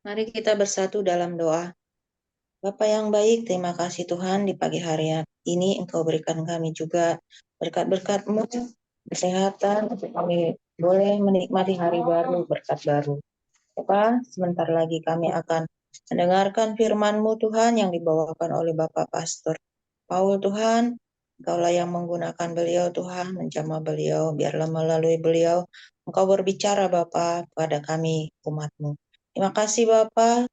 Mari kita bersatu dalam doa. Bapa yang baik, terima kasih Tuhan di pagi hari ini Engkau berikan kami juga berkat-berkat-Mu, kesehatan, untuk kami boleh menikmati hari baru, berkat baru. Bapa, sebentar lagi kami akan mendengarkan firman-Mu Tuhan yang dibawakan oleh Bapak Pastor Paul Tuhan. Engkaulah yang menggunakan beliau Tuhan, menjamah beliau, biarlah melalui beliau Engkau berbicara Bapa kepada kami umat-Mu. Terima kasih Bapa,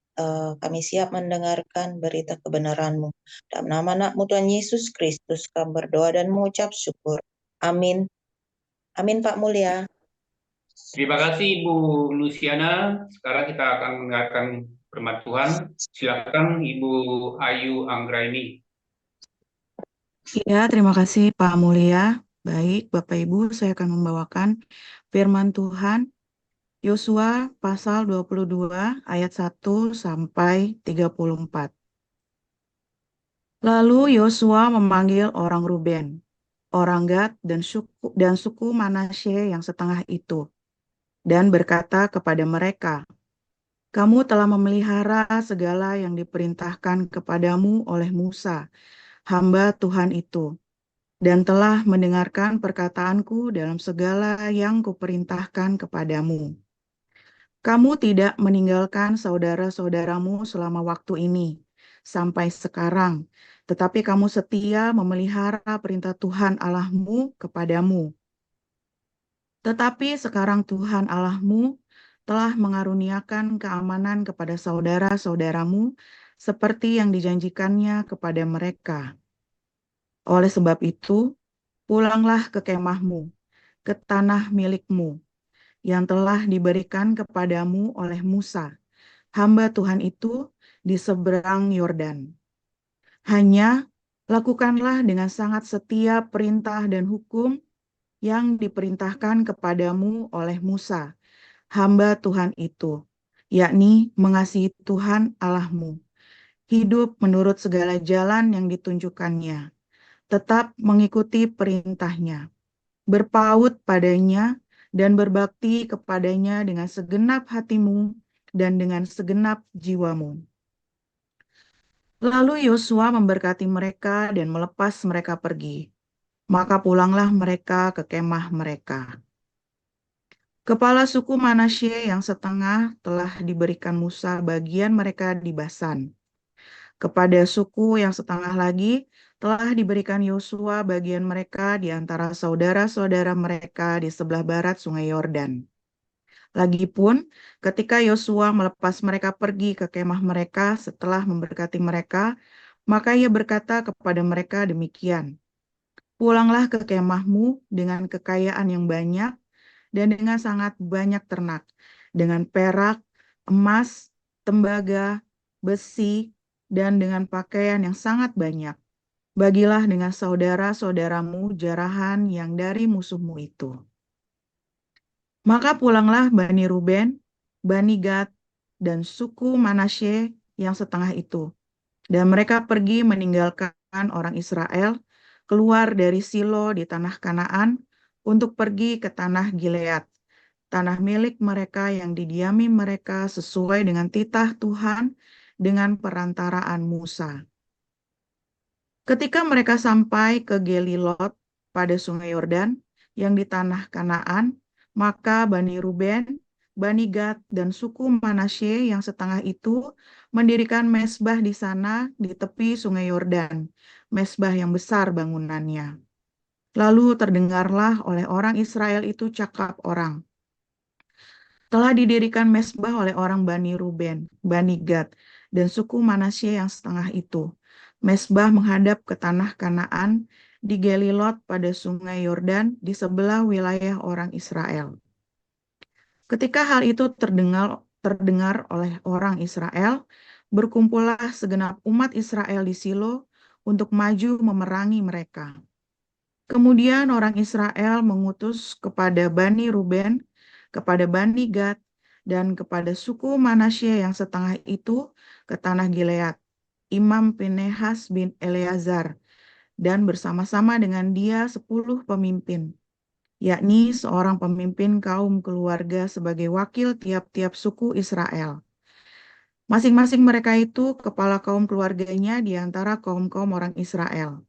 kami siap mendengarkan berita kebenaran-Mu. Dalam nama anak-Mu Tuhan Yesus Kristus kami berdoa dan mengucap syukur. Amin. Amin Pak Mulia. Terima kasih Ibu Luciana. Sekarang kita akan mendengarkan firman Tuhan. Silakan Ibu Ayu Anggraini. Ya, terima kasih Pak Mulia. Baik, Bapak Ibu, saya akan membawakan firman Tuhan Yosua pasal 22 ayat 1 sampai 34. Lalu Yosua memanggil orang Ruben, orang Gad dan suku Manasye yang setengah itu, dan berkata kepada mereka, "Kamu telah memelihara segala yang diperintahkan kepadamu oleh Musa, hamba Tuhan itu, dan telah mendengarkan perkataanku dalam segala yang kuperintahkan kepadamu. Kamu tidak meninggalkan saudara-saudaramu selama waktu ini, sampai sekarang, tetapi kamu setia memelihara perintah Tuhan Allahmu kepadamu. Tetapi sekarang Tuhan Allahmu telah mengaruniakan keamanan kepada saudara-saudaramu seperti yang dijanjikannya kepada mereka. Oleh sebab itu, pulanglah ke kemahmu, ke tanah milikmu, yang telah diberikan kepadamu oleh Musa, hamba Tuhan itu, di seberang Yordan. Hanya lakukanlah dengan sangat setia perintah dan hukum yang diperintahkan kepadamu oleh Musa, hamba Tuhan itu, yakni mengasihi Tuhan Allahmu, hidup menurut segala jalan yang ditunjukkannya, tetap mengikuti perintahnya, berpaut padanya, dan berbakti kepadanya dengan segenap hatimu dan dengan segenap jiwamu." Lalu Yosua memberkati mereka dan melepas mereka pergi. Maka pulanglah mereka ke kemah mereka. Kepala suku Manasye yang setengah telah diberikan Musa bagian mereka di Basan. Kepada suku yang setengah lagi telah diberikan Yosua bagian mereka di antara saudara-saudara mereka di sebelah barat Sungai Yordan. Lagipun, ketika Yosua melepas mereka pergi ke kemah mereka setelah memberkati mereka, maka ia berkata kepada mereka demikian, "Pulanglah ke kemahmu dengan kekayaan yang banyak dan dengan sangat banyak ternak, dengan perak, emas, tembaga, besi, dan dengan pakaian yang sangat banyak. Bagilah dengan saudara-saudaramu jarahan yang dari musuhmu itu." Maka pulanglah Bani Ruben, Bani Gad, dan suku Manasye yang setengah itu. Dan mereka pergi meninggalkan orang Israel keluar dari Silo di tanah Kanaan untuk pergi ke tanah Gilead, tanah milik mereka yang didiami mereka sesuai dengan titah Tuhan dengan perantaraan Musa. Ketika mereka sampai ke Gelilot pada sungai Yordan yang di tanah Kanaan, maka Bani Ruben, Bani Gad, dan suku Manasye yang setengah itu mendirikan mezbah di sana di tepi sungai Yordan, mezbah yang besar bangunannya. Lalu terdengarlah oleh orang Israel itu cakap orang, "Telah didirikan mezbah oleh orang Bani Ruben, Bani Gad, dan suku Manasye yang setengah itu. Mezbah menghadap ke tanah Kanaan di Gelilot pada sungai Yordan di sebelah wilayah orang Israel." Ketika hal itu terdengar oleh orang Israel, berkumpullah segenap umat Israel di Silo untuk maju memerangi mereka. Kemudian orang Israel mengutus kepada Bani Ruben, kepada Bani Gad, dan kepada suku Manasye yang setengah itu ke tanah Gilead, Imam Pinehas bin Eleazar, dan bersama-sama dengan dia 10 pemimpin, yakni seorang pemimpin kaum keluarga sebagai wakil tiap-tiap suku Israel. Masing-masing mereka itu kepala kaum keluarganya di antara kaum-kaum orang Israel.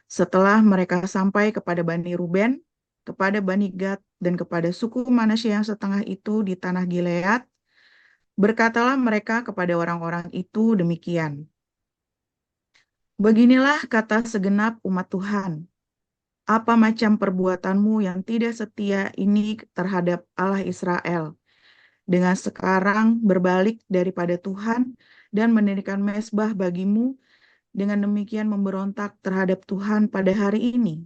Setelah mereka sampai kepada Bani Ruben, kepada Bani Gad, dan kepada suku Manasye yang setengah itu di tanah Gilead, berkatalah mereka kepada orang-orang itu demikian. Beginilah kata segenap umat Tuhan. Apa macam perbuatanmu yang tidak setia ini terhadap Allah Israel, dengan sekarang berbalik daripada Tuhan dan mendirikan mezbah bagimu, dengan demikian memberontak terhadap Tuhan pada hari ini?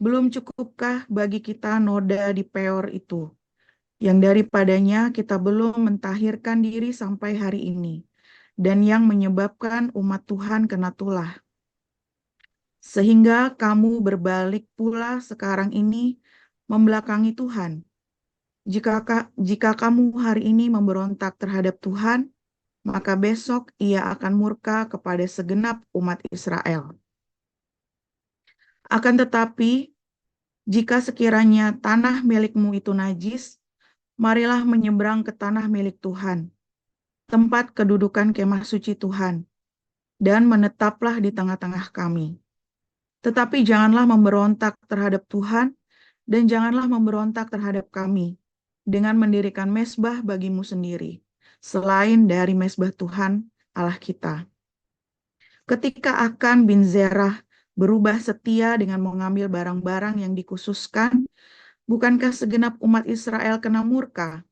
Belum cukupkah bagi kita noda di Peor itu, yang daripadanya kita belum mentahirkan diri sampai hari ini, dan yang menyebabkan umat Tuhan kena tulah? Sehingga kamu berbalik pula sekarang ini membelakangi Tuhan. Jika kamu hari ini memberontak terhadap Tuhan, maka besok Ia akan murka kepada segenap umat Israel. Akan tetapi, jika sekiranya tanah milikmu itu najis, marilah menyeberang ke tanah milik Tuhan, tempat kedudukan kemah suci Tuhan, dan menetaplah di tengah-tengah kami. Tetapi janganlah memberontak terhadap Tuhan, dan janganlah memberontak terhadap kami, dengan mendirikan mezbah bagimu sendiri, selain dari mezbah Tuhan Allah kita. Ketika Akan bin Zerah berubah setia dengan mengambil barang-barang yang dikhususkan, bukankah segenap umat Israel kena murka?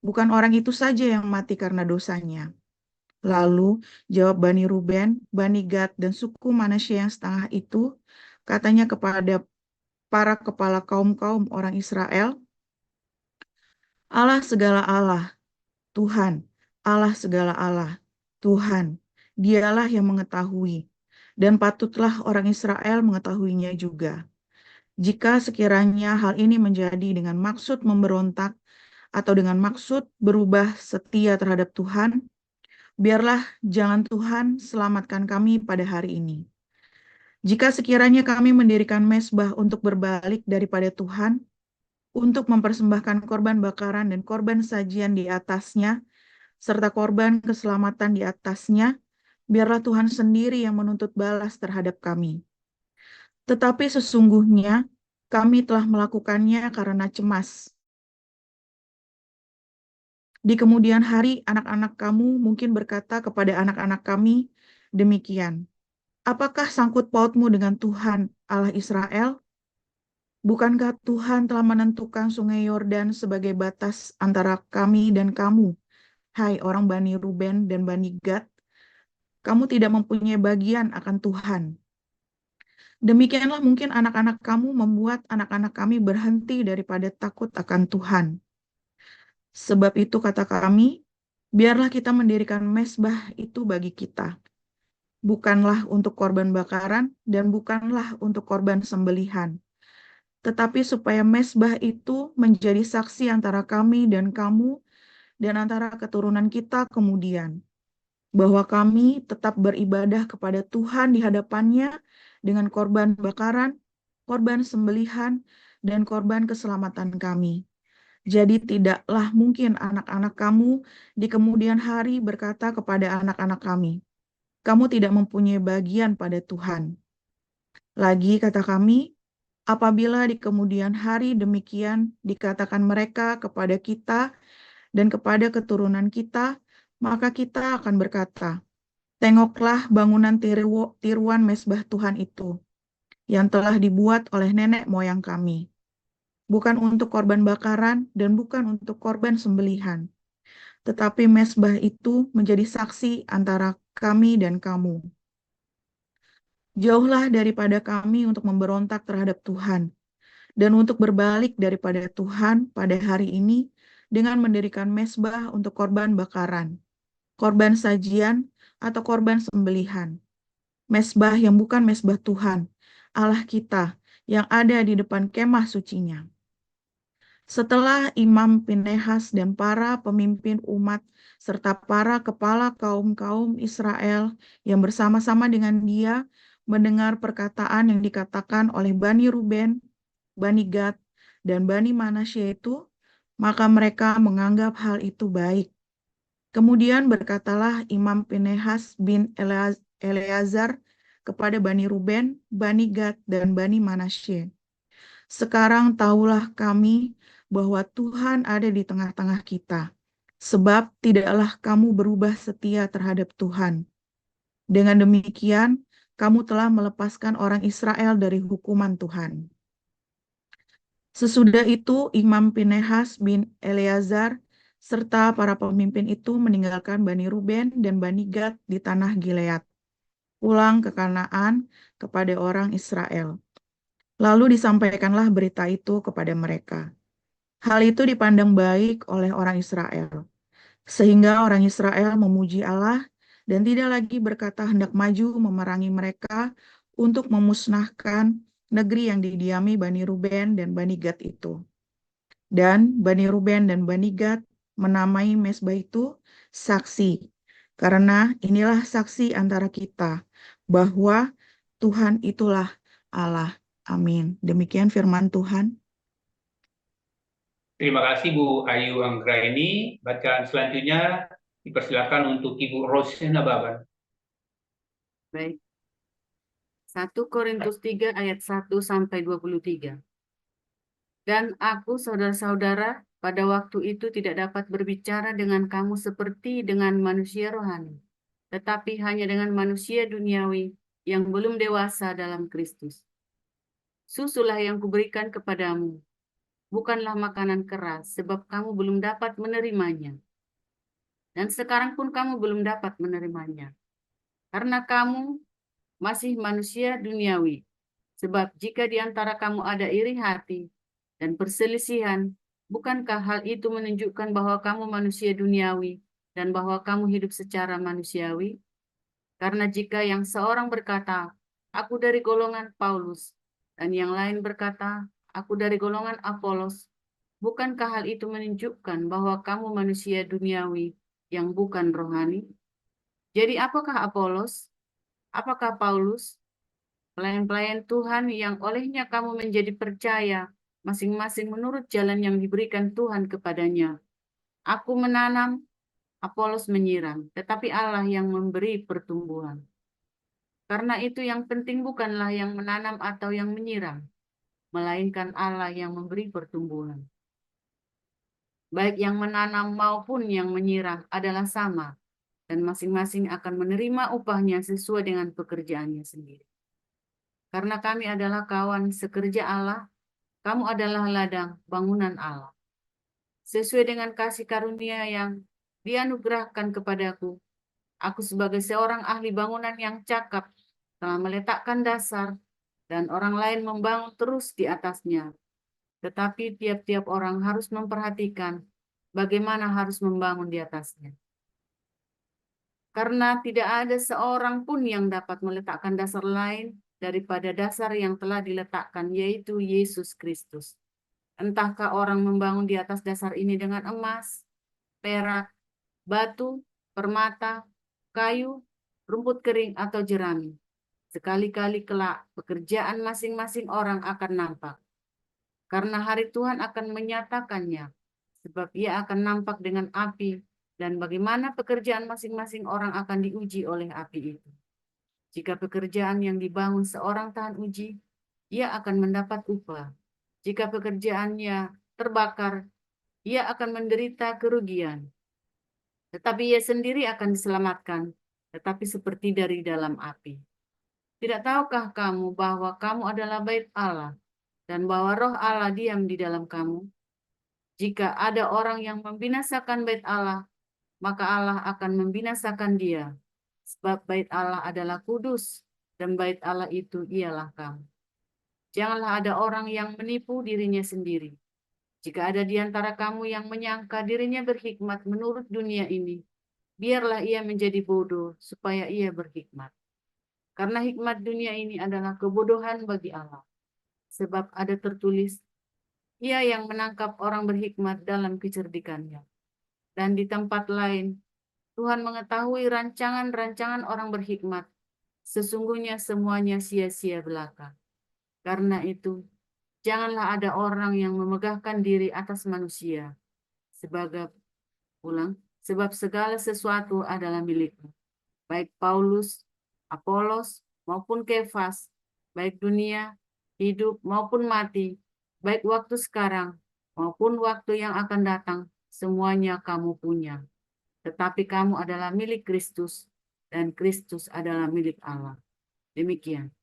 Bukan orang itu saja yang mati karena dosanya. Lalu jawab Bani Ruben, Bani Gad, dan suku Manasye yang setengah itu, katanya kepada para kepala kaum-kaum orang Israel, Allah segala Allah, Tuhan, Allah segala Allah, Tuhan, Dialah yang mengetahui, dan patutlah orang Israel mengetahuinya juga. Jika sekiranya hal ini menjadi dengan maksud memberontak atau dengan maksud berubah setia terhadap Tuhan, biarlah jangan Tuhan selamatkan kami pada hari ini. Jika sekiranya kami mendirikan mezbah untuk berbalik daripada Tuhan, untuk mempersembahkan korban bakaran dan korban sajian di atasnya, serta korban keselamatan di atasnya, biarlah Tuhan sendiri yang menuntut balas terhadap kami. Tetapi sesungguhnya kami telah melakukannya karena cemas. Di kemudian hari anak-anak kamu mungkin berkata kepada anak-anak kami demikian, apakah sangkut pautmu dengan Tuhan Allah Israel? Bukankah Tuhan telah menentukan sungai Yordan sebagai batas antara kami dan kamu, hai orang Bani Ruben dan Bani Gad? Kamu tidak mempunyai bagian akan Tuhan. Demikianlah mungkin anak-anak kamu membuat anak-anak kami berhenti daripada takut akan Tuhan. Sebab itu kata kami, biarlah kita mendirikan mezbah itu bagi kita. Bukanlah untuk korban bakaran dan bukanlah untuk korban sembelihan. Tetapi supaya mezbah itu menjadi saksi antara kami dan kamu dan antara keturunan kita kemudian, bahwa kami tetap beribadah kepada Tuhan di hadapannya dengan korban bakaran, korban sembelihan, dan korban keselamatan kami. Jadi tidaklah mungkin anak-anak kamu di kemudian hari berkata kepada anak-anak kami, kamu tidak mempunyai bagian pada Tuhan. Lagi kata kami, apabila di kemudian hari demikian dikatakan mereka kepada kita dan kepada keturunan kita, maka kita akan berkata, tengoklah bangunan tiruan mezbah Tuhan itu, yang telah dibuat oleh nenek moyang kami, bukan untuk korban bakaran dan bukan untuk korban sembelihan, tetapi mezbah itu menjadi saksi antara kami dan kamu. Jauhlah daripada kami untuk memberontak terhadap Tuhan, dan untuk berbalik daripada Tuhan pada hari ini dengan mendirikan mezbah untuk korban bakaran, korban sajian, atau korban sembelihan. Mezbah yang bukan mezbah Tuhan, Allah kita, yang ada di depan kemah sucinya. Setelah Imam Pinehas dan para pemimpin umat, serta para kepala kaum-kaum Israel yang bersama-sama dengan dia, mendengar perkataan yang dikatakan oleh Bani Ruben, Bani Gad, dan Bani Manasye itu, maka mereka menganggap hal itu baik. Kemudian berkatalah Imam Pinehas bin Eleazar kepada Bani Ruben, Bani Gad, dan Bani Manasye, "Sekarang tahulah kami bahwa Tuhan ada di tengah-tengah kita, sebab tidaklah kamu berubah setia terhadap Tuhan. Dengan demikian, kamu telah melepaskan orang Israel dari hukuman Tuhan." Sesudah itu, Imam Pinehas bin Eleazar serta para pemimpin itu meninggalkan Bani Ruben dan Bani Gad di tanah Gilead, pulang ke Kanaan kepada orang Israel. Lalu disampaikanlah berita itu kepada mereka. Hal itu dipandang baik oleh orang Israel, sehingga orang Israel memuji Allah dan tidak lagi berkata hendak maju memerangi mereka untuk memusnahkan negeri yang didiami Bani Ruben dan Bani Gad itu. Dan Bani Ruben dan Bani Gad menamai mezbah itu saksi, karena inilah saksi antara kita bahwa Tuhan itulah Allah. Amin. Demikian firman Tuhan. Terima kasih Bu Ayu Anggraini. Bacaan selanjutnya dipersilakan untuk Ibu Rosena Baban. Baik. 1 Korintus 3 ayat 1 sampai 23. Dan aku, saudara-saudara, pada waktu itu tidak dapat berbicara dengan kamu seperti dengan manusia rohani, tetapi hanya dengan manusia duniawi yang belum dewasa dalam Kristus. Susulah yang kuberikan kepadamu, bukanlah makanan keras, sebab kamu belum dapat menerimanya. Dan sekarang pun kamu belum dapat menerimanya, karena kamu masih manusia duniawi. Sebab jika di antara kamu ada iri hati dan perselisihan, bukankah hal itu menunjukkan bahwa kamu manusia duniawi dan bahwa kamu hidup secara manusiawi? Karena jika yang seorang berkata, aku dari golongan Paulus, dan yang lain berkata, aku dari golongan Apolos, bukankah hal itu menunjukkan bahwa kamu manusia duniawi yang bukan rohani? Jadi apakah Apolos? Apakah Paulus? Pelayan-pelayan Tuhan yang olehnya kamu menjadi percaya, masing-masing menurut jalan yang diberikan Tuhan kepadanya. Aku menanam, Apolos menyiram, tetapi Allah yang memberi pertumbuhan. Karena itu yang penting bukanlah yang menanam atau yang menyiram, melainkan Allah yang memberi pertumbuhan. Baik yang menanam maupun yang menyiram adalah sama, dan masing-masing akan menerima upahnya sesuai dengan pekerjaannya sendiri. Karena kami adalah kawan sekerja Allah, kamu adalah ladang bangunan Allah. Sesuai dengan kasih karunia yang dianugerahkan kepadaku, aku sebagai seorang ahli bangunan yang cakap telah meletakkan dasar dan orang lain membangun terus di atasnya. Tetapi tiap-tiap orang harus memperhatikan bagaimana harus membangun di atasnya. Karena tidak ada seorang pun yang dapat meletakkan dasar lain daripada dasar yang telah diletakkan, yaitu Yesus Kristus. Entahkah orang membangun di atas dasar ini dengan emas, perak, batu, permata, kayu, rumput kering, atau jerami. Sekali-kali kelak pekerjaan masing-masing orang akan nampak. Karena hari Tuhan akan menyatakannya, sebab ia akan nampak dengan api, dan bagaimana pekerjaan masing-masing orang akan diuji oleh api itu. Jika pekerjaan yang dibangun seorang tahan uji, ia akan mendapat upah. Jika pekerjaannya terbakar, ia akan menderita kerugian. Tetapi ia sendiri akan diselamatkan, tetapi seperti dari dalam api. Tidak tahukah kamu bahwa kamu adalah bait Allah, dan bahwa roh Allah diam di dalam kamu? Jika ada orang yang membinasakan bait Allah, maka Allah akan membinasakan dia. Sebab bait Allah adalah kudus, dan bait Allah itu ialah kamu. Janganlah ada orang yang menipu dirinya sendiri. Jika ada di antara kamu yang menyangka dirinya berhikmat menurut dunia ini, biarlah ia menjadi bodoh supaya ia berhikmat. Karena hikmat dunia ini adalah kebodohan bagi Allah. Sebab ada tertulis, ia yang menangkap orang berhikmat dalam kecerdikannya. Dan di tempat lain, Tuhan mengetahui rancangan-rancangan orang berhikmat. Sesungguhnya semuanya sia-sia belaka. Karena itu, janganlah ada orang yang memegahkan diri atas manusia sebab segala sesuatu adalah milikmu, baik Paulus, Apolos, maupun Kefas, baik dunia, hidup maupun mati, baik waktu sekarang maupun waktu yang akan datang, semuanya kamu punya. Tetapi kamu adalah milik Kristus, dan Kristus adalah milik Allah. Demikian.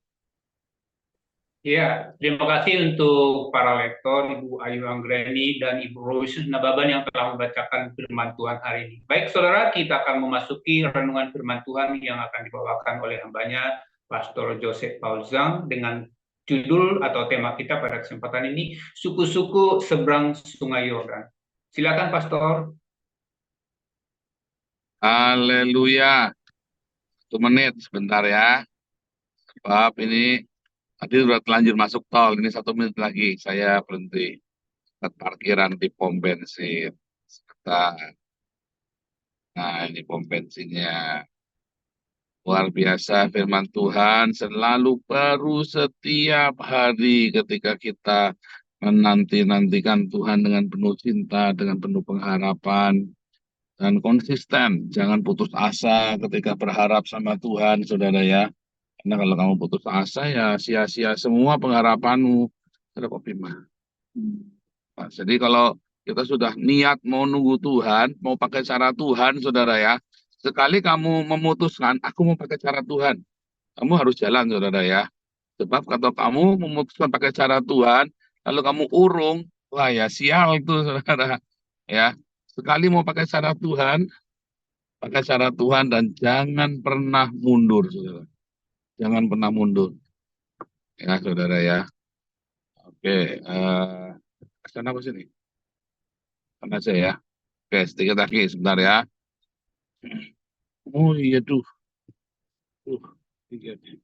Ya, terima kasih untuk para lektor, Ibu Ayu Anggreni dan Ibu Rose Nababan yang telah membacakan firman Tuhan hari ini. Baik, saudara, kita akan memasuki renungan firman Tuhan yang akan dibawakan oleh hambanya, Pastor Joseph Paul Zhang, dengan judul atau tema kita pada kesempatan ini, Suku-suku Seberang Sungai Yordan. Silakan, Pastor. Haleluya. 1 menit sebentar ya. Sebab ini tadi sudah telanjur masuk tol. Ini 1 menit lagi saya berhenti ke parkiran di pom bensin. Sebentar. Nah, ini pom bensinnya. Luar biasa firman Tuhan selalu baru setiap hari ketika kita menanti-nantikan Tuhan dengan penuh cinta, dengan penuh pengharapan, dan konsisten. Jangan putus asa ketika berharap sama Tuhan, saudara ya. Karena kalau kamu putus asa ya sia-sia semua pengharapanmu. Saudara kopi mah. Nah, jadi kalau kita sudah niat mau nunggu Tuhan, mau pakai cara Tuhan, saudara ya. Sekali kamu memutuskan, aku mau pakai cara Tuhan, kamu harus jalan, saudara ya. Sebab kalau kamu memutuskan pakai cara Tuhan, lalu kamu urung, wah ya sial itu, saudara. Ya, sekali mau pakai cara Tuhan, dan jangan pernah mundur, saudara. Jangan pernah mundur, ya, saudara ya. Oke, kesana apa sini? Sana aja ya. Oke, sedikit lagi, sebentar ya. Oh iya tuh, iya tuh.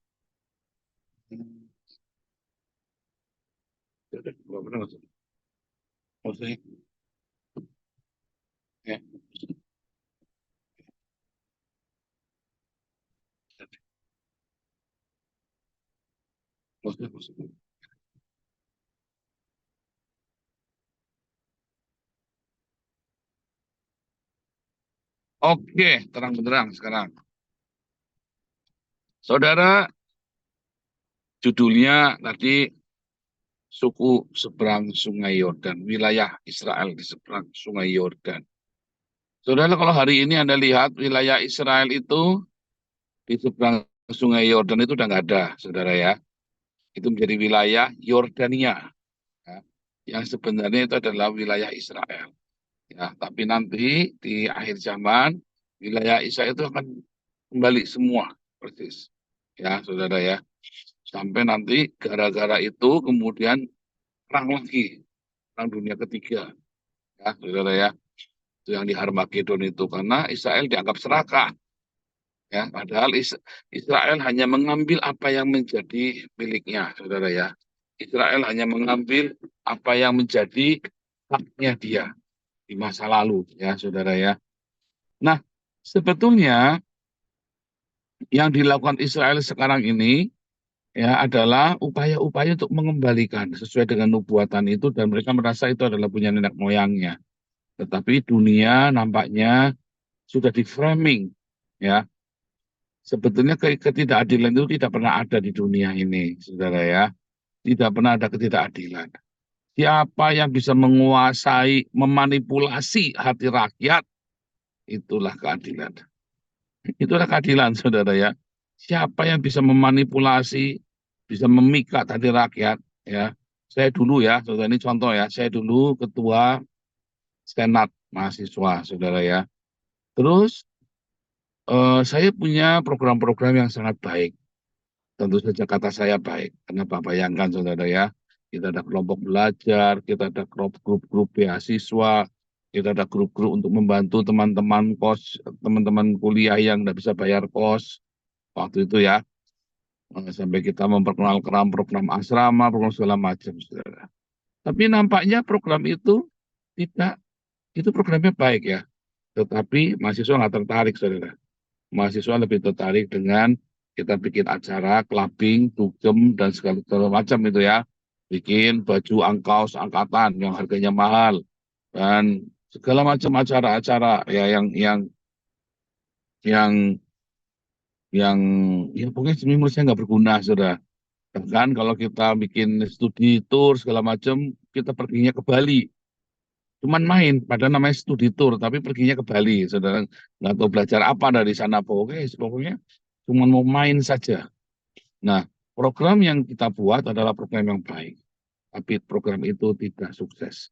Udah, nggak pernah masuk. Maksudnya, ya. Maksudnya. Oke, terang benderang sekarang. Saudara, judulnya tadi suku seberang Sungai Yordan, wilayah Israel di seberang Sungai Yordan. Saudara, kalau hari ini Anda lihat wilayah Israel itu di seberang Sungai Yordan itu udah nggak ada, saudara ya. Itu menjadi wilayah Yordania, ya, yang sebenarnya itu adalah wilayah Israel. Ya, tapi nanti di akhir zaman wilayah Israel itu akan kembali semua persis, ya, saudara ya. Sampai nanti gara-gara itu kemudian perang lagi, perang dunia ketiga, ya, saudara ya. Itu yang di Harmagedon itu karena Israel dianggap serakah, ya. Padahal Israel hanya mengambil apa yang menjadi miliknya, saudara ya. Israel hanya mengambil apa yang menjadi haknya dia di masa lalu, ya, saudara ya. Nah, sebetulnya yang dilakukan Israel sekarang ini ya adalah upaya-upaya untuk mengembalikan sesuai dengan nubuatan itu dan mereka merasa itu adalah punya nenek moyangnya. Tetapi dunia nampaknya sudah di-framing, ya. Sebetulnya ketidakadilan itu tidak pernah ada di dunia ini, saudara ya. Tidak pernah ada ketidakadilan. Siapa yang bisa menguasai, memanipulasi hati rakyat, itulah keadilan. Itulah keadilan, saudara ya. Siapa yang bisa memanipulasi, bisa memikat hati rakyat, ya. Saya dulu ya, saudara, ini contoh ya. Saya dulu ketua senat mahasiswa, saudara ya. Terus saya punya program-program yang sangat baik. Tentu saja kata saya baik. Kenapa? Bayangkan, saudara ya. Kita ada kelompok belajar, kita ada grup-grup beasiswa, kita ada grup-grup untuk membantu teman-teman kos, teman-teman kuliah yang tidak bisa bayar kos. Waktu itu ya, sampai kita memperkenalkan program asrama, program segala macam, saudara. Tapi nampaknya program itu tidak, itu programnya baik ya. Tetapi mahasiswa nggak tertarik, saudara. Mahasiswa lebih tertarik dengan kita bikin acara, clubbing, dugem, dan segala macam itu ya. Bikin baju kaos angkatan yang harganya mahal. Dan segala macam acara-acara ya yang yang ya pokoknya menurut saya nggak berguna, saudara. Bahkan kalau kita bikin studi tour segala macam, kita perginya ke Bali, cuman main, padahal namanya studi tour, tapi perginya ke Bali, saudara. Nggak tahu belajar apa dari sana, pokoknya cuman mau main saja. Nah, program yang kita buat adalah program yang baik, tapi program itu tidak sukses.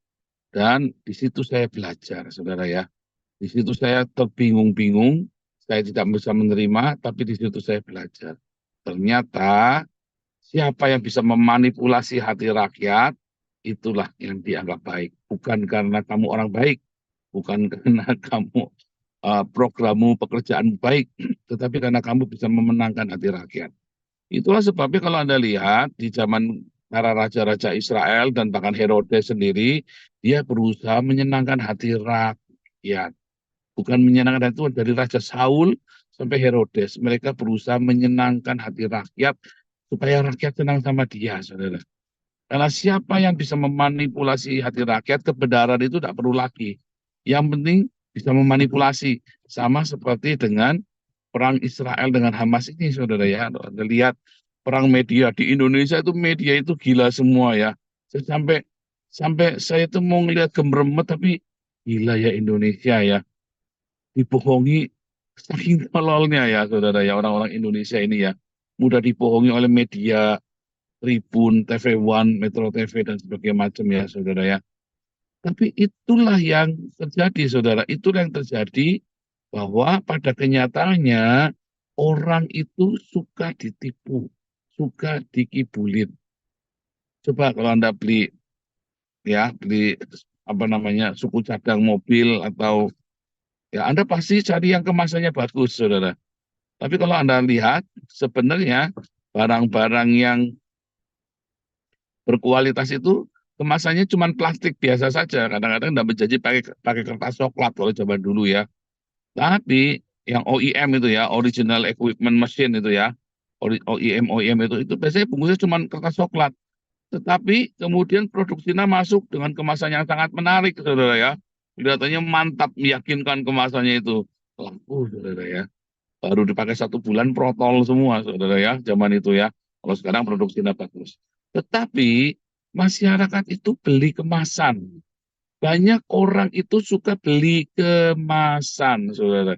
Dan di situ saya belajar, saudara ya. Di situ saya terbingung-bingung, saya tidak bisa menerima, tapi di situ saya belajar. Ternyata siapa yang bisa memanipulasi hati rakyat, itulah yang dianggap baik. Bukan karena kamu orang baik, bukan karena kamu programmu pekerjaan baik, tetapi karena kamu bisa memenangkan hati rakyat. Itulah sebabnya kalau Anda lihat di zaman para raja-raja Israel dan bahkan Herodes sendiri, dia berusaha menyenangkan hati rakyat. Bukan menyenangkan hati Tuhan, dari Raja Saul sampai Herodes. Mereka berusaha menyenangkan hati rakyat supaya rakyat senang sama dia, saudara. Karena siapa yang bisa memanipulasi hati rakyat, kebenaran itu tidak perlu lagi. Yang penting bisa memanipulasi. Sama seperti dengan perang Israel dengan Hamas ini, saudara ya. Anda lihat perang media di Indonesia itu, media itu gila semua ya. Sampai saya itu mau ngelihat gemeremet, tapi gila ya Indonesia ya. Dibohongi saking tololnya ya, saudara ya. Orang-orang Indonesia ini ya. Mudah dibohongi oleh media, Tribun, TV One, Metro TV, dan sebagainya macam ya, saudara ya. Tapi itulah yang terjadi, saudara. Itulah yang terjadi, bahwa pada kenyataannya orang itu suka ditipu, suka dikibulin. Coba kalau Anda beli apa namanya, suku cadang mobil atau ya, Anda pasti cari yang kemasannya bagus, saudara. Tapi kalau Anda lihat sebenarnya barang-barang yang berkualitas itu kemasannya cuma plastik biasa saja. Kadang-kadang tidak berjanji pakai kertas coklat kalau zaman dulu ya. Tapi yang OEM itu ya, original equipment machine itu ya, OEM itu biasanya bungkusnya cuma kertas coklat. Tetapi kemudian produksinya masuk dengan kemasan yang sangat menarik, saudara ya. Kelihatannya mantap, meyakinkan kemasannya itu. Laku, saudara ya. Baru dipakai 1 bulan protol semua, saudara ya, zaman itu ya. Kalau sekarang produksinya bagus. Tetapi masyarakat itu beli kemasan. Banyak orang itu suka beli kemasan, saudara.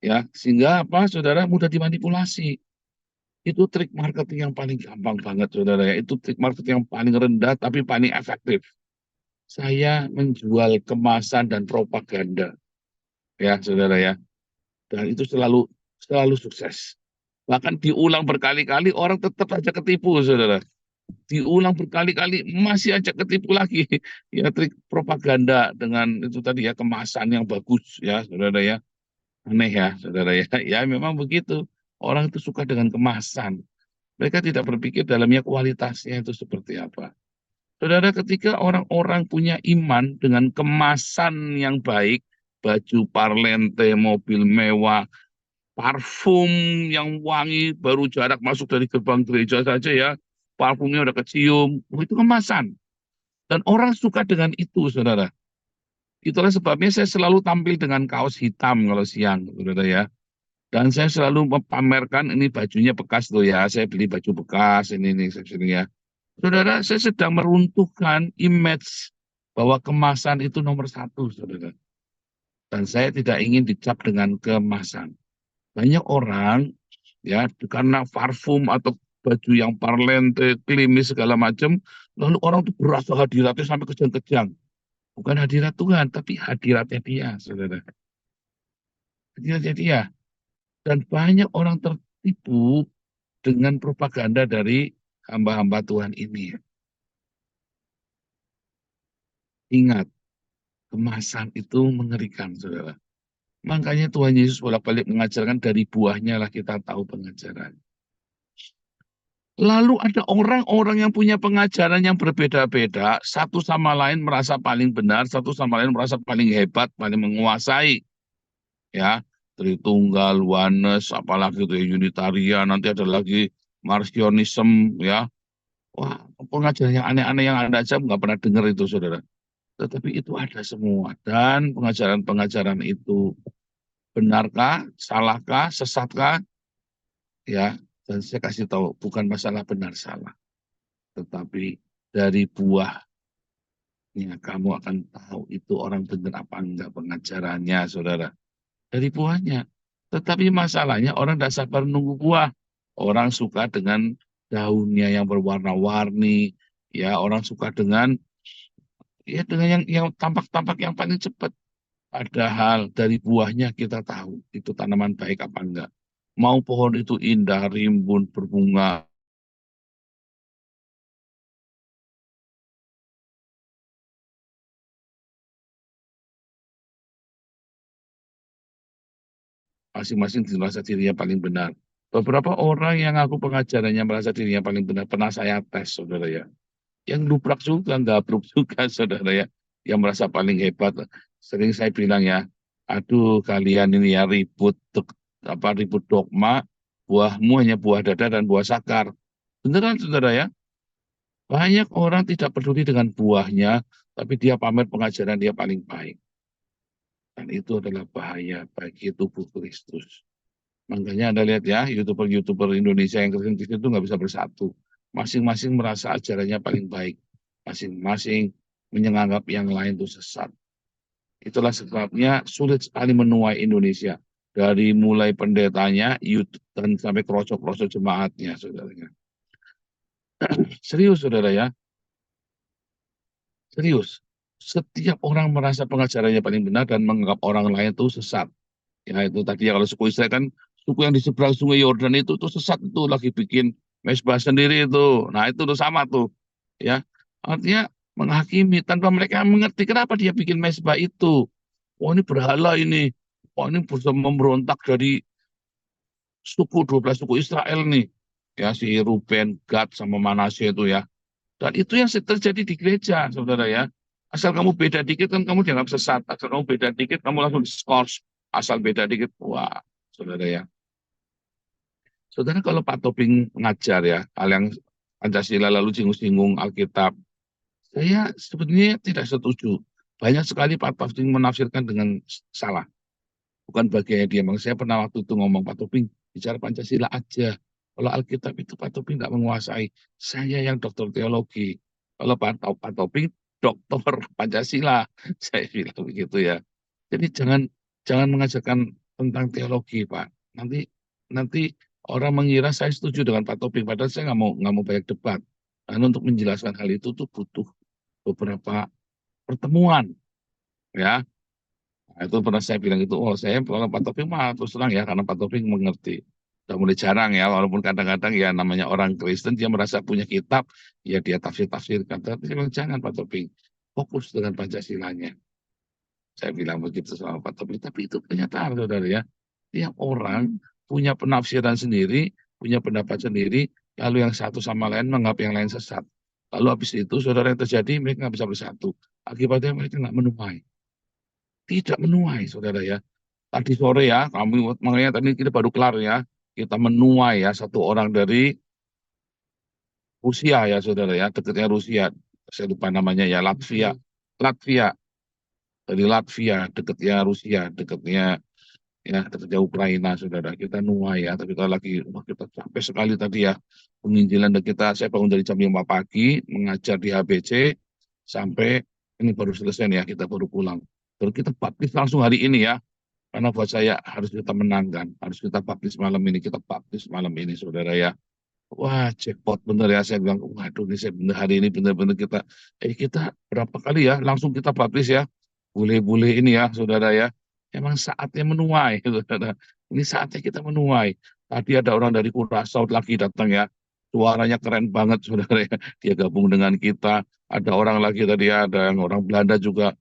Ya, sehingga apa, saudara, mudah dimanipulasi. Itu trik marketing yang paling gampang banget, saudara ya. Itu trik marketing yang paling rendah tapi paling efektif. Saya menjual kemasan dan propaganda, ya, saudara ya. Dan itu selalu sukses. Bahkan diulang berkali-kali, orang tetap aja ketipu, saudara. Diulang berkali-kali, masih aja ketipu lagi. Ya, trik propaganda dengan itu tadi ya, kemasan yang bagus, ya, saudara ya. Aneh ya, saudara ya. Ya, memang begitu. Orang itu suka dengan kemasan. Mereka tidak berpikir dalamnya kualitasnya itu seperti apa. Saudara, ketika orang-orang punya iman dengan kemasan yang baik, baju parlente, mobil mewah, parfum yang wangi, baru jarak masuk dari gerbang gereja saja ya, parfumnya udah kecium, itu kemasan. Dan orang suka dengan itu, saudara. Itulah sebabnya saya selalu tampil dengan kaos hitam kalau siang, saudara ya. Dan saya selalu memamerkan ini bajunya bekas tuh ya, saya beli baju bekas, ini ya. Saudara, saya sedang meruntuhkan image bahwa kemasan itu nomor 1, saudara. Dan saya tidak ingin dicap dengan kemasan. Banyak orang ya karena parfum atau baju yang parlente, klimis segala macam, lalu orang itu berasa hadiratnya sampai kejang-kejang. Bukan hadirat Tuhan, tapi hadiratnya dia, saudara. Hadiratnya dia. Dan banyak orang tertipu dengan propaganda dari hamba-hamba Tuhan ini. Ingat, kemasan itu mengerikan, saudara. Makanya Tuhan Yesus bolak-balik mengajarkan dari buahnya lah kita tahu pengajaran. Lalu ada orang-orang yang punya pengajaran yang berbeda-beda, satu sama lain merasa paling benar, satu sama lain merasa paling hebat, paling menguasai. Ya, Tritunggal, Oneness, apalagi itu Unitarian, nanti ada lagi Marcionism, ya. Wah, pengajaran yang aneh-aneh yang Anda aja nggak pernah dengar itu, saudara. tetapi itu ada semua. Dan pengajaran-pengajaran itu benarkah, salahkah, sesatkah? Ya, dan saya kasih tahu, bukan masalah benar salah, tetapi dari buahnya kamu akan tahu itu orang benar apa enggak pengajarannya, saudara. Dari buahnya. Tetapi masalahnya orang tidak sabar nunggu buah. Orang suka dengan daunnya yang berwarna-warni, ya orang suka dengan yang tampak-tampak yang paling cepat. Padahal dari buahnya kita tahu itu tanaman baik apa enggak. Mau pohon itu indah, rimbun, berbunga, masing-masing merasa dirinya paling benar. Beberapa orang yang aku pengajarannya merasa dirinya paling benar, pernah saya tes, saudara ya. Yang luprak juga, gabruk juga, saudara ya. Yang merasa paling hebat. Sering saya bilang ya, aduh kalian ini ya ribut dogma, buahmu hanya buah dada dan buah sakar. Beneran, saudara ya. Banyak orang tidak peduli dengan buahnya, tapi dia pamer pengajaran dia paling baik. Dan itu adalah bahaya bagi tubuh Kristus. Makanya Anda lihat ya, YouTuber-YouTuber Indonesia yang Kristen itu nggak bisa bersatu. Masing-masing merasa ajarannya paling baik. Masing-masing menganggap yang lain itu sesat. Itulah sebabnya sulit sekali menuai Indonesia. Dari mulai pendetanya, dan sampai krosok-krosok jemaatnya, saudaranya. Serius, saudara ya. Serius. Setiap orang merasa pengajarannya paling benar dan menganggap orang lain itu sesat. Ya itu tadi ya, kalau suku Israel kan suku yang di seberang sungai Yordan itu tuh sesat, itu lagi bikin mezbah sendiri itu. Nah itu tuh sama tuh ya. Artinya menghakimi tanpa mereka mengerti kenapa dia bikin mezbah itu. Wah ini berhala ini. Wah ini berusaha memberontak dari 12 suku Israel nih. Ya si Ruben, Gad sama Manasye itu ya. Dan itu yang terjadi di gereja, saudara ya. Asal kamu beda dikit kan kamu dianggap sesat. Asal kamu beda dikit kamu langsung diskors. Asal beda dikit, wah, saudara ya. Saudara kalau Pak Toping ngajar ya, hal yang Pancasila lalu singgung-singgung Alkitab, saya sebenarnya tidak setuju. Banyak sekali Pak Toping menafsirkan dengan salah. Bukan bagiannya dia. Saya pernah waktu itu ngomong, Pak Toping, bicara Pancasila aja. Kalau Alkitab itu Pak Toping tidak menguasai. Saya yang dokter teologi. Kalau Pak Toping, dokter Pancasila. Saya bilang begitu ya. Jadi jangan mengajarkan tentang teologi, Pak. Nanti orang mengira saya setuju dengan Pak Toping, padahal saya nggak mau banyak debat. Dan untuk menjelaskan hal itu tuh butuh beberapa pertemuan, ya. Nah, itu pernah saya bilang itu, oh saya kalau Pak Toping mah terus terang ya, karena Pak Toping mengerti. Udah mulai jarang ya, walaupun kadang-kadang ya namanya orang Kristen, dia merasa punya kitab, ya dia tafsir-tafsirkan. Tapi saya bilang, jangan Pak Toping, fokus dengan Pancasilanya. Saya bilang begitu sama Pak Toping, tapi itu kenyataan, saudara ya. Tiap orang punya penafsiran sendiri, punya pendapat sendiri, lalu yang satu sama lain menganggap yang lain sesat. Lalu habis itu, saudara yang terjadi, mereka nggak bisa bersatu. Akibatnya mereka nggak menuai. Tidak menuai, saudara ya. Tadi sore ya, makanya tadi kita baru kelar ya, kita menuai ya satu orang dari Rusia ya, saudara ya, dekatnya Rusia. Saya lupa namanya ya, Latvia. Latvia, dari Latvia, dekatnya Rusia, dekatnya Ukraina, saudara. Kita nuai ya, tapi kalau lagi kita capek sekali tadi ya, penginjilan dan saya bangun dari jam 5 pagi, mengajar di HBC, sampai ini baru selesai nih ya, kita baru pulang. Baru kita baptis langsung hari ini ya, karena buat saya harus kita menangkan, harus kita baptis malam ini, saudara ya. Wah, jackpot bener ya, saya bilang, waduh ini saya bener hari ini bener-bener kita berapa kali ya, langsung kita baptis ya, bule-bule ini ya, saudara ya. Emang saatnya menuai, saudara. Ini saatnya kita menuai. Tadi ada orang dari Curaçao lagi datang ya, suaranya keren banget, saudara ya. Dia gabung dengan kita. Ada orang lagi tadi ya, ada yang orang Belanda juga.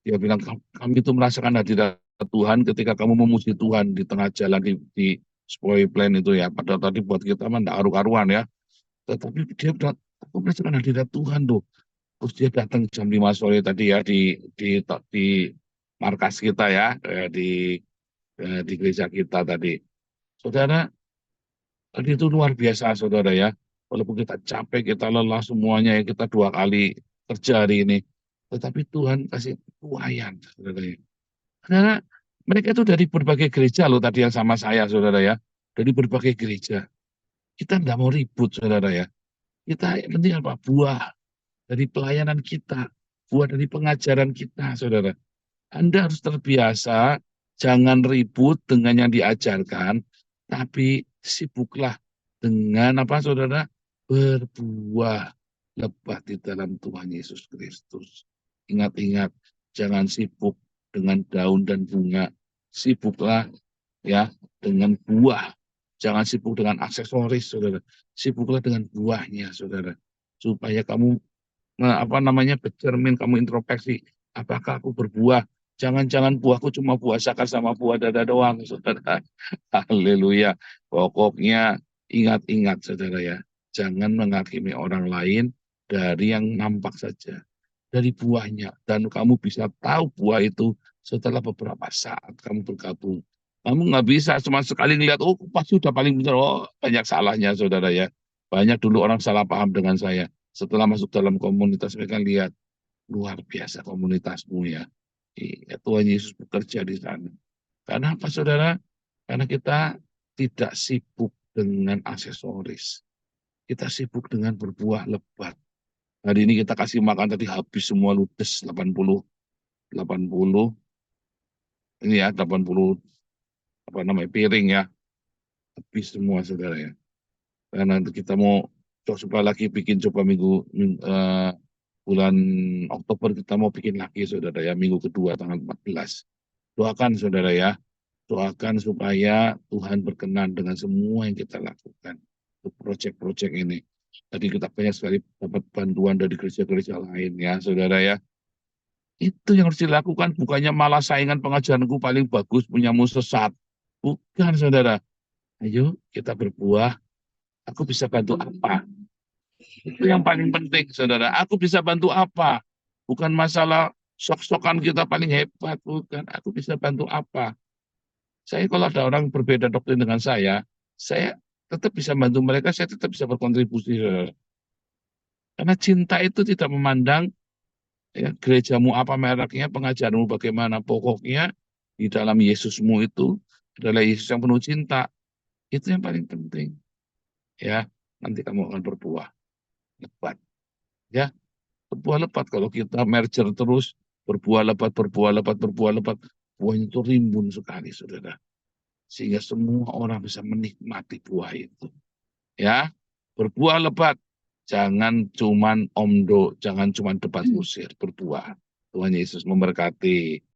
Dia bilang, kami itu merasakan hadirat Tuhan ketika kamu memuji Tuhan di tengah jalan di Spoil Plan itu ya. Padahal tadi buat kita mah enggak aru-aruan ya. Tetapi dia bilang, aku merasakan hadirat Tuhan tuh. Terus dia datang jam 5 sore tadi ya di markas kita ya, di gereja kita tadi. Saudara, tadi itu luar biasa, saudara ya. Walaupun kita capek, kita lelah semuanya ya, kita 2 kali kerja hari ini. tetapi Tuhan kasih tuayan, saudara ya. Karena mereka itu dari berbagai gereja loh tadi yang sama saya, saudara ya. Dari berbagai gereja. Kita nggak mau ribut, saudara ya. Kita yang penting apa? Buah dari pelayanan kita, buah dari pengajaran kita, saudara. Anda harus terbiasa, jangan ribut dengan yang diajarkan, tapi sibuklah dengan apa, saudara? Berbuah lebat di dalam Tuhan Yesus Kristus. Ingat-ingat, jangan sibuk dengan daun dan bunga. Sibuklah ya dengan buah. Jangan sibuk dengan aksesoris, saudara. Sibuklah dengan buahnya, saudara. Supaya kamu bercermin, kamu introspeksi. Apakah aku berbuah? Jangan-jangan buahku cuma buah sakar sama buah dada doang, saudara. Haleluya. Pokoknya ingat-ingat, saudara ya. Jangan menghakimi orang lain dari yang nampak saja. Dari buahnya. Dan kamu bisa tahu buah itu setelah beberapa saat kamu bergabung. Kamu nggak bisa cuma sekali ngeliat, oh pasti sudah paling benar. Oh, banyak salahnya, saudara ya. Banyak dulu orang salah paham dengan saya. Setelah masuk dalam komunitas, mereka lihat, luar biasa komunitasmu ya. Iya, Tuhan Yesus bekerja di sana. Karena apa, saudara? Karena kita tidak sibuk dengan aksesoris. Kita sibuk dengan berbuah lebat. Hari ini kita kasih makan tadi habis semua ludes 80 ini ya 80 piring ya. Habis semua, saudara ya. Karena kita mau coba lagi bikin bulan Oktober kita mau bikin lagi, saudara ya, minggu kedua tanggal 14. Doakan, saudara ya. Doakan supaya Tuhan berkenan dengan semua yang kita lakukan. Proyek-proyek ini. Tadi kita banyak sekali dapat bantuan dari gereja-gereja lain ya, saudara ya. Itu yang harus dilakukan, bukannya malah saingan pengajaranku paling bagus, punyamu sesat. Bukan, saudara. Ayo kita berbuah. Aku bisa bantu apa? Itu yang paling penting, saudara. Aku bisa bantu apa? Bukan masalah sok-sokan kita paling hebat, bukan. Aku bisa bantu apa? Saya kalau ada orang berbeda doktrin dengan saya tetap bisa bantu mereka, saya tetap bisa berkontribusi, saudara. Karena cinta itu tidak memandang ya, gerejamu apa mereknya, pengajaranmu bagaimana. Pokoknya di dalam Yesusmu itu adalah Yesus yang penuh cinta. Itu yang paling penting. Ya, nanti kamu akan berbuah lebat. Ya, berbuah lebat. Kalau kita merger terus, berbuah lebat, buahnya itu rimbun sekali, saudara. Sehingga semua orang bisa menikmati buah itu. Ya, berbuah lebat. Jangan cuman omdo, jangan cuman debat usir, berbuah. Tuhan Yesus memberkati.